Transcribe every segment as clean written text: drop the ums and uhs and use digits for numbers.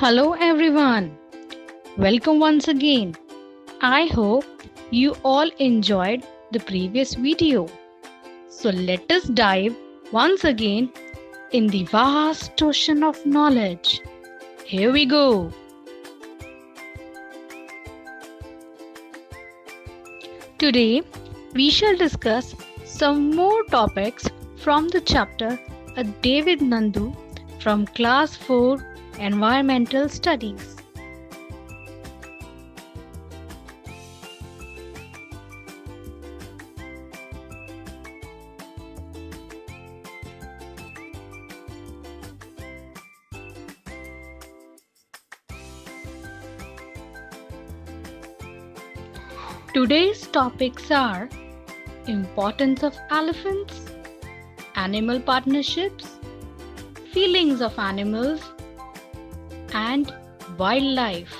Hello everyone, welcome once again. I hope you all enjoyed the previous video. So let us dive once again in the vast ocean of knowledge. Here we go. Today we shall discuss some more topics from the chapter A Day with Nandu from Class 4 Environmental Studies. Today's topics are importance of elephants, animal partnerships, feelings of animals, and wildlife.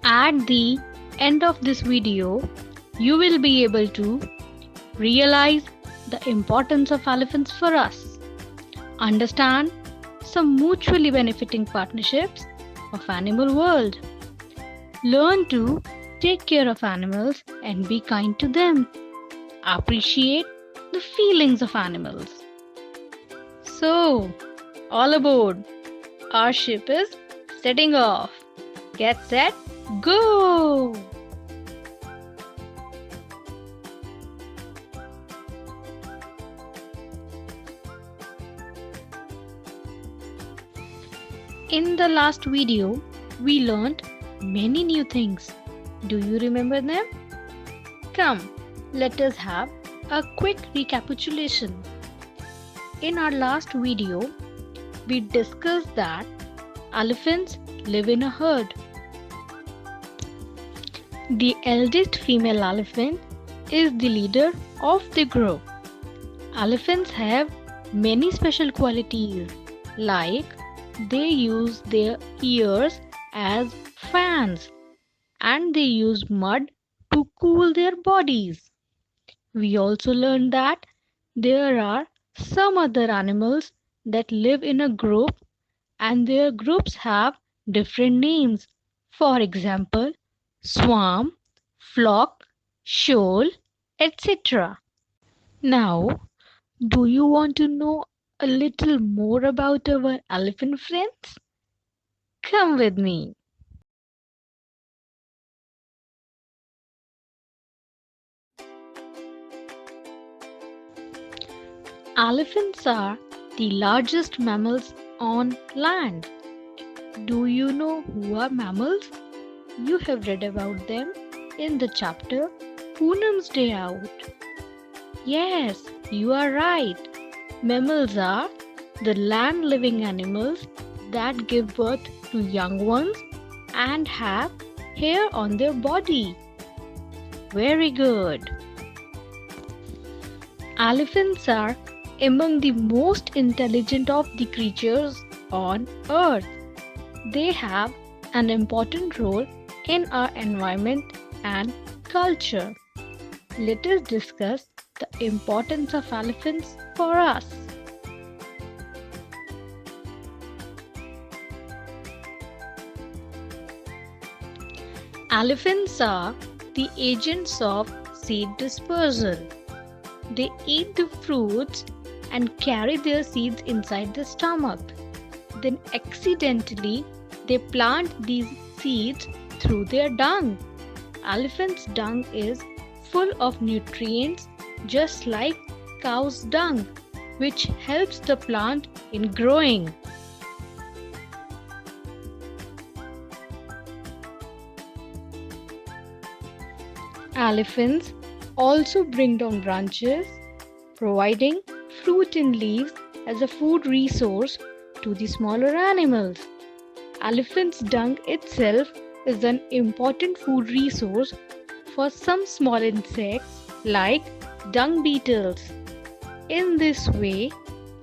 At the end of this video, you will be able to realize the importance of elephants for us, understand some mutually benefiting partnerships of animal world, learn to take care of animals and be kind to them, appreciate the feelings of animals. So, all aboard, our ship is setting off. Get set, go! In the last video, we learned many new things. Do you remember them? Come, let us have a quick recapitulation. In our last video, we discussed that elephants live in a herd. The eldest female elephant is the leader of the group. Elephants have many special qualities, like they use their ears as fans and they use mud to cool their bodies. We also learned that there are some other animals that live in a group and their groups have different names. For example, swarm, flock, shoal, etc. Now, do you want to know a little more about our elephant friends? Come with me. Elephants are the largest mammals on land. Do you know who are mammals? You have read about them in the chapter Poonam's Day Out. Yes, you are right. Mammals are the land-living animals that give birth to young ones and have hair on their body. Very good. Elephants are among the most intelligent of the creatures on earth. They have an important role in our environment and culture. Let us discuss the importance of elephants for us. Elephants are the agents of seed dispersal. They eat the fruits and carry their seeds inside the stomach. Then accidentally they plant these seeds through their dung. Elephant's dung is full of nutrients just like cow's dung, which helps the plant in growing. Elephants also bring down branches, providing fruit and leaves as a food resource to the smaller animals. Elephant's dung itself is an important food resource for some small insects like dung beetles. In this way,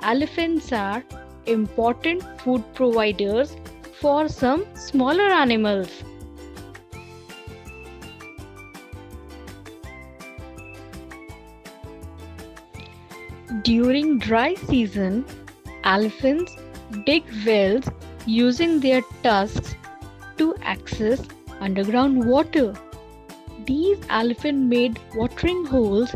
elephants are important food providers for some smaller animals. During dry season, elephants dig wells using their tusks to access underground water. These elephant-made watering holes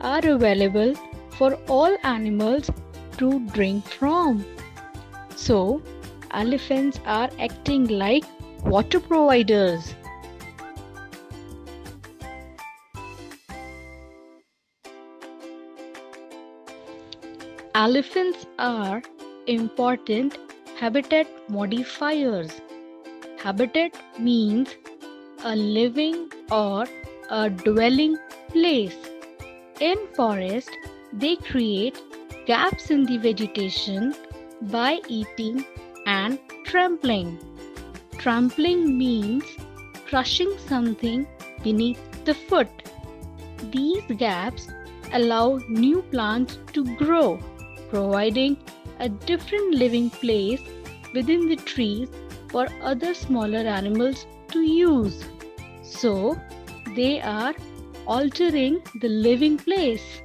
are available for all animals to drink from. So, elephants are acting like water providers. Elephants are important habitat modifiers. Habitat means a living or a dwelling place. In forest, they create gaps in the vegetation by eating and trampling. Trampling means crushing something beneath the foot. These gaps allow new plants to grow, providing a different living place within the trees for other smaller animals to use. So, they are altering the living place.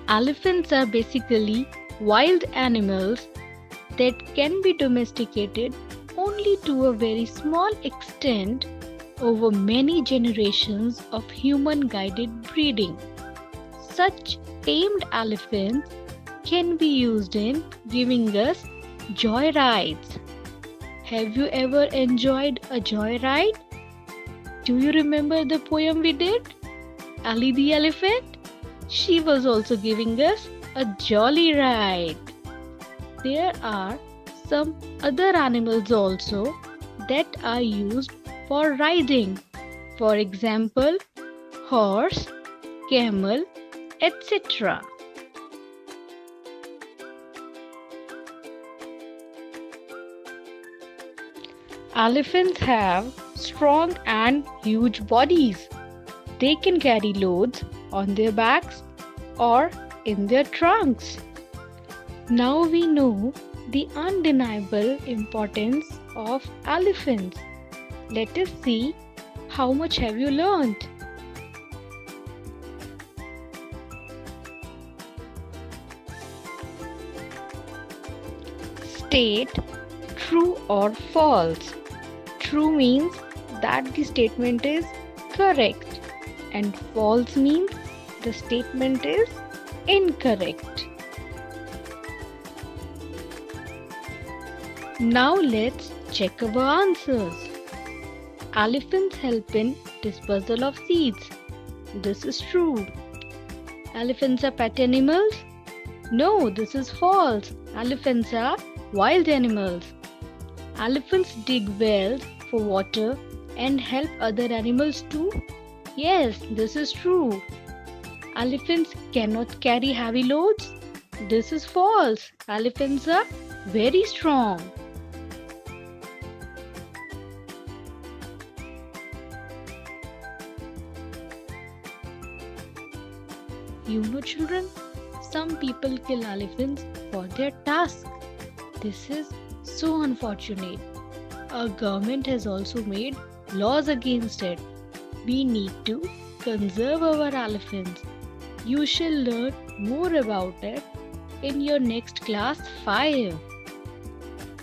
Elephants are basically wild animals that can be domesticated only to a very small extent over many generations of human-guided breeding. Such tamed elephants can be used in giving us joy rides. Have you ever enjoyed a joy ride? Do you remember the poem we did? Ali the elephant? She was also giving us a jolly ride. There are some other animals also that are used for riding. For example, horse, camel, etc. Elephants have strong and huge bodies. They can carry loads on their backs or in their trunks. Now we know the undeniable importance of elephants. Let us see how much have you learned. State true or false. True means that the statement is correct, and false means the statement is incorrect. Now let's check our answers. Elephants help in dispersal of seeds. This is true. Elephants are pet animals? No, this is false. Elephants are wild animals. Elephants dig wells for water and help other animals too? Yes, this is true. Elephants cannot carry heavy loads? This is false. Elephants are very strong. You know, children, some people kill elephants for their task. This is so unfortunate. Our government has also made laws against it. We need to conserve our elephants. You shall learn more about it in your next class 5.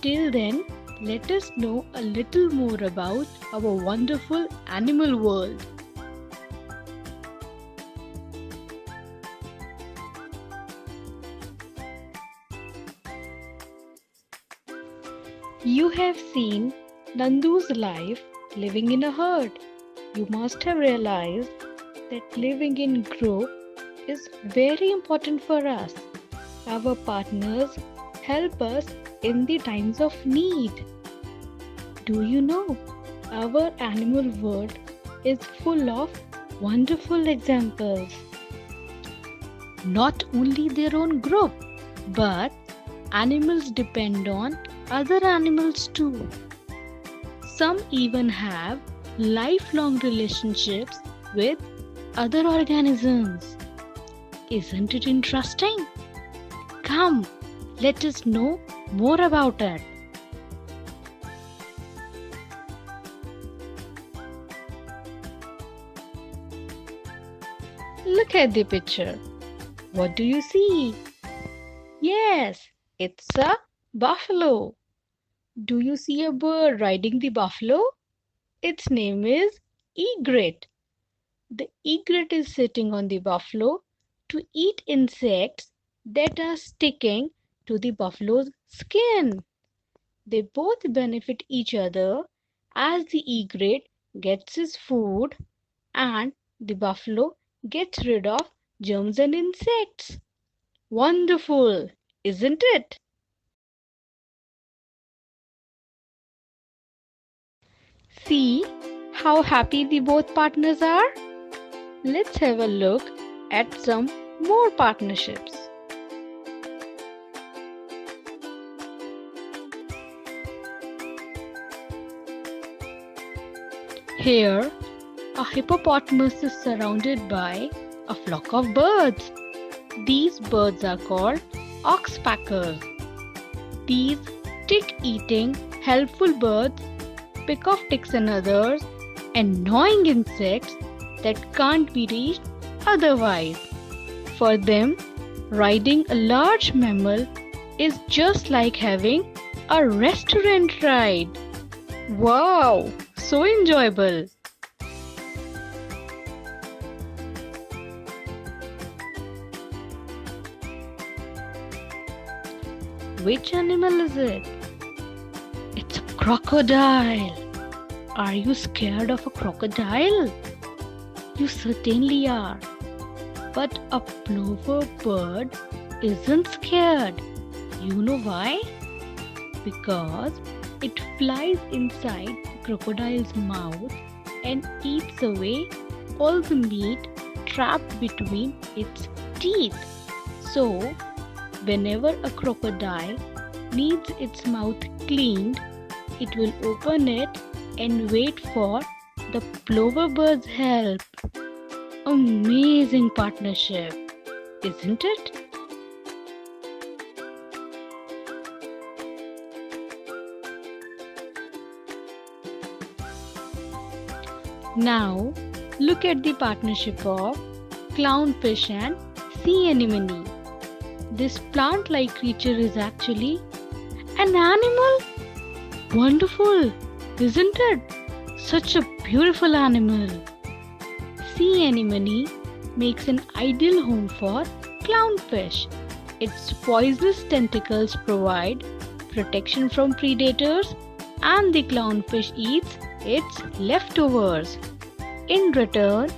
Till then, let us know a little more about our wonderful animal world. You have seen Nandu's life living in a herd. You must have realized that living in group is very important for us. Our partners help us in the times of need. Do you know, our animal world is full of wonderful examples. Not only their own group, but animals depend on other animals too. Some even have lifelong relationships with other organisms. Isn't it interesting? Come, let us know more about it. Look at the picture. What do you see? Yes, it's a buffalo. Do you see a bird riding the buffalo? Its name is egret. The egret is sitting on the buffalo to eat insects that are sticking to the buffalo's skin. They both benefit each other as the egret gets his food and the buffalo gets rid of germs and insects. Wonderful, isn't it? See how happy the both partners are? Let's have a look at some more partnerships. Here, a hippopotamus is surrounded by a flock of birds. These birds are called oxpeckers. These tick-eating, helpful birds pick off ticks and others annoying insects that can't be reached otherwise. For them, riding a large mammal is just like having a restaurant ride. Wow, so enjoyable! Which animal is it? It's a crocodile. Are you scared of a crocodile? You certainly are. But a plover bird isn't scared. You know why? Because it flies inside the crocodile's mouth and eats away all the meat trapped between its teeth. So, whenever a crocodile needs its mouth cleaned, it will open it and wait for the plover bird's help. Amazing partnership, isn't it? Now, look at the partnership of clownfish and sea anemone. This plant-like creature is actually an animal. Wonderful, isn't it? Such a beautiful animal. Sea anemone makes an ideal home for clownfish. Its poisonous tentacles provide protection from predators, and the clownfish eats its leftovers. In return,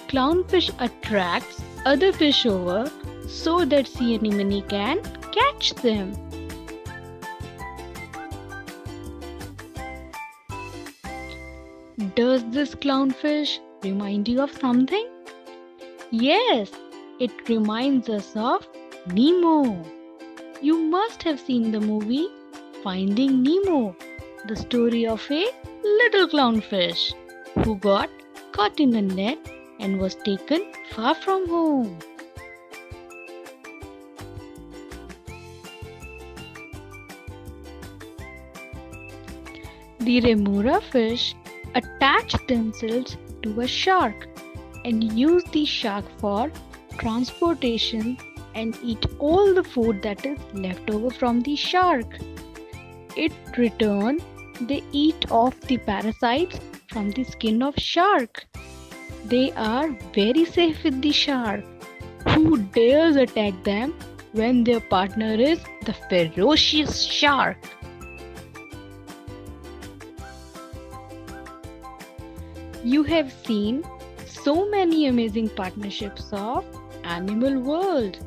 clownfish attracts other fish over so that sea anemone can catch them. Does this clownfish remind you of something? Yes, it reminds us of Nemo. You must have seen the movie Finding Nemo, the story of a little clownfish who got caught in a net and was taken far from home. The remora fish attach themselves to a shark and use the shark for transportation and eat all the food that is left over from the shark. In return, they eat off the parasites from the skin of shark. They are very safe with the shark. Who dares attack them when their partner is the ferocious shark? You have seen so many amazing partnerships of animal world.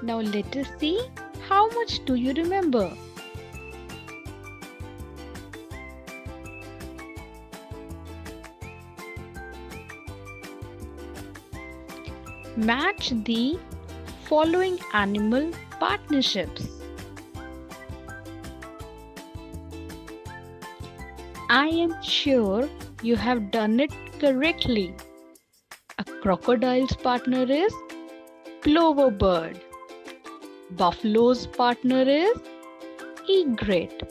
Now let us see how much do you remember. Match the following animal partnerships. I am sure you have done it correctly. A crocodile's partner is plover bird. Buffalo's partner is egret.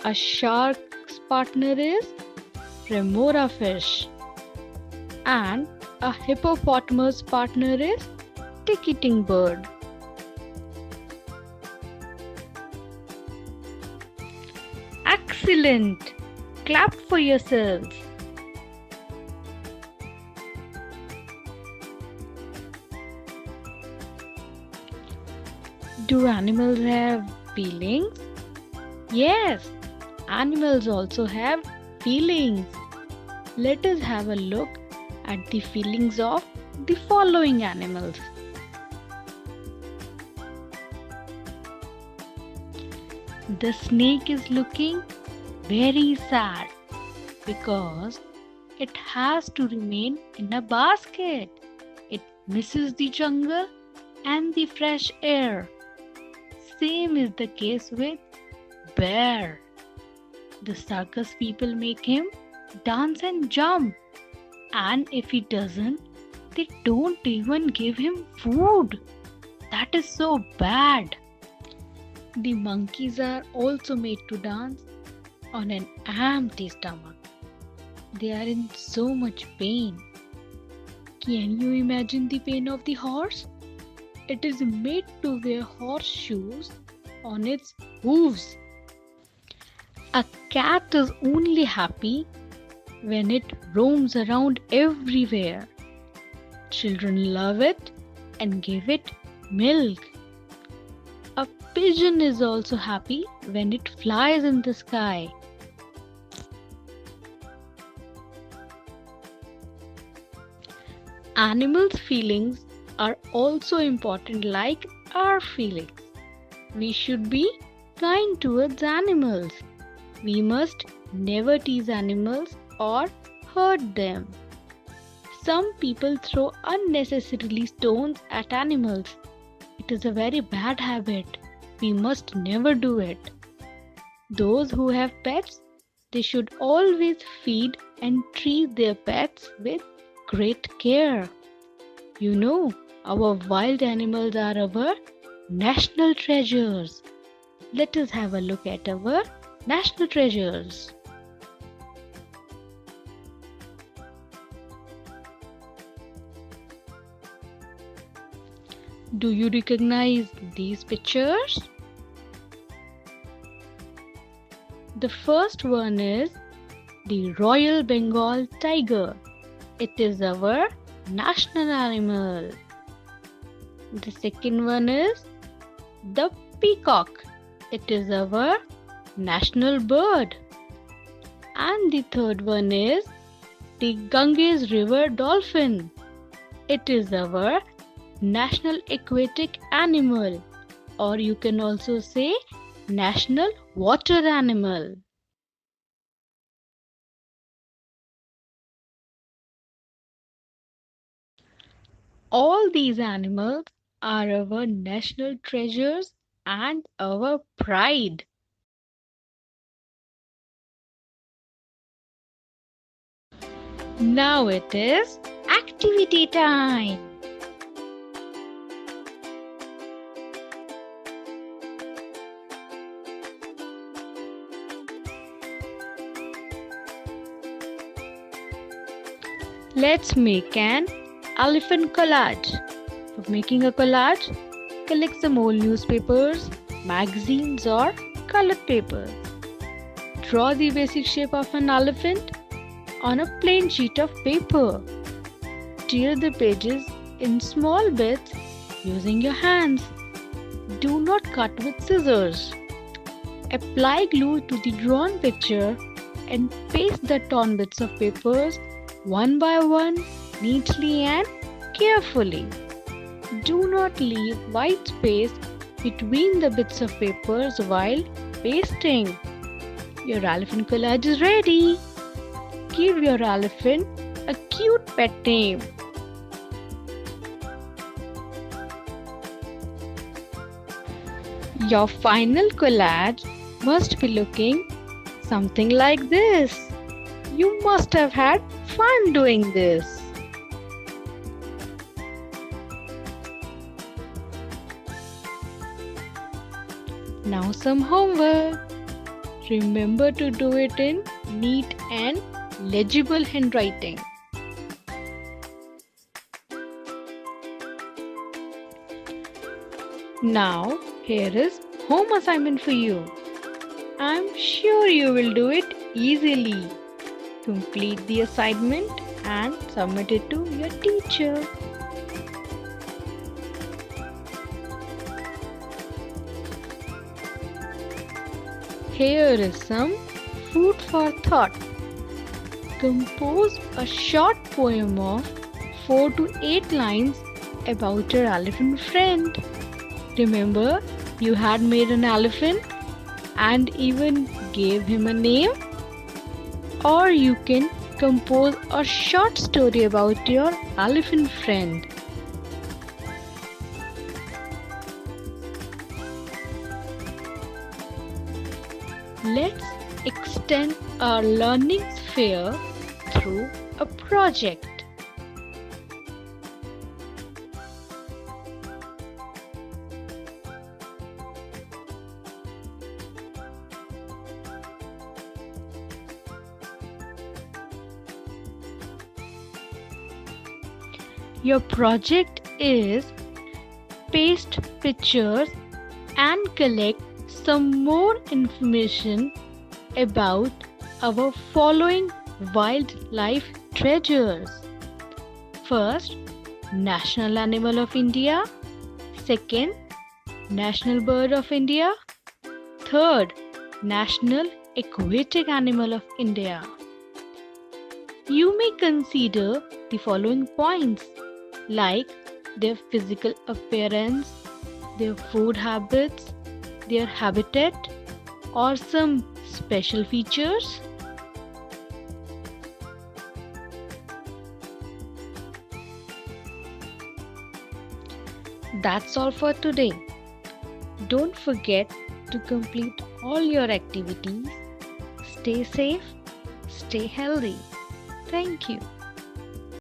A shark's partner is remora fish. And A hippopotamus partner is tick-eating bird. Excellent! Clap for yourselves. Do animals have feelings? Yes, animals also have feelings. Let us have a look at the feelings of the following animals. The snake is looking very sad because it has to remain in a basket. It misses the jungle and the fresh air. Same is the case with bear. The circus people make him dance and jump, and if he doesn't, they don't even give him food. That is so bad. The monkeys are also made to dance on an empty stomach. They are in so much pain. Can you imagine the pain of the horse? It is made to wear horseshoes on its hooves. A cat is only happy when it roams around everywhere. Children love it and give it milk. A pigeon is also happy when it flies in the sky. Animals' feelings are also important like our feelings. We should be kind towards animals. We must never tease animals or hurt them. Some people throw unnecessarily stones at animals. It is a very bad habit. We must never do it. Those who have pets, they should always feed and treat their pets with great care. You know, our wild animals are our national treasures. Let us have a look at our national treasures. Do you recognize these pictures? The first one is the Royal Bengal tiger. It is our national animal. The second one is the peacock. It is our national bird. And the third one is the Ganges River dolphin. It is our national aquatic animal, or you can also say national water animal. All these animals are our national treasures and our pride. Now it is activity time. Let's make an elephant collage. For making a collage, collect some old newspapers, magazines or colored paper. Draw the basic shape of an elephant on a plain sheet of paper. Tear the pages in small bits using your hands. Do not cut with scissors. Apply glue to the drawn picture and paste the torn bits of papers one by one, neatly and carefully. Do not leave white space between the bits of papers while pasting. Your elephant collage is ready. Give your elephant a cute pet name. Your final collage must be looking something like this. You must have had fun doing this. Now some homework. Remember to do it in neat and legible handwriting. Now, here is home assignment for you. I'm sure you will do it easily. Complete the assignment and submit it to your teacher. Here is some food for thought. Compose a short poem of 4 to 8 lines about your elephant friend. Remember, you had made an elephant and even gave him a name? Or you can compose a short story about your elephant friend. Let's extend our learning sphere through a project. Your project is paste pictures and collect some more information about our following wildlife treasures. First, National Animal of India. Second, National Bird of India. Third, National Aquatic Animal of India. You may consider the following points like their physical appearance, their food habits, their habitat, or some special features. That's all for today. Don't forget to complete all your activities. Stay safe, stay healthy. Thank you.